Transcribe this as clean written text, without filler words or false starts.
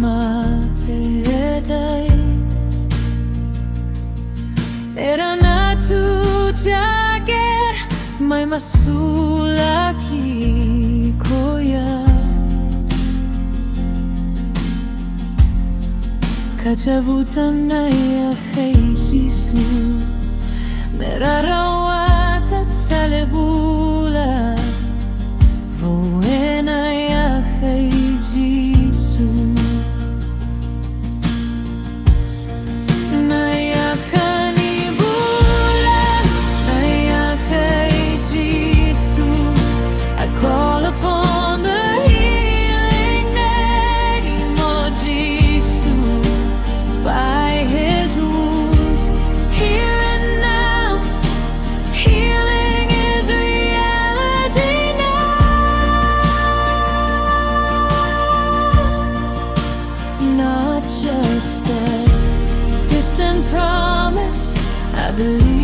matay Era na tu jage may masulaki koya Kacavutan na Yacai Jisu Merarawat at Bula Voe na Yacai Jisu Na Yaca ni Bula Na Yacai Jisu I call upon the healing name of Jesus By his wounds, here and now, healing is reality now. Not just a distant promise, I believe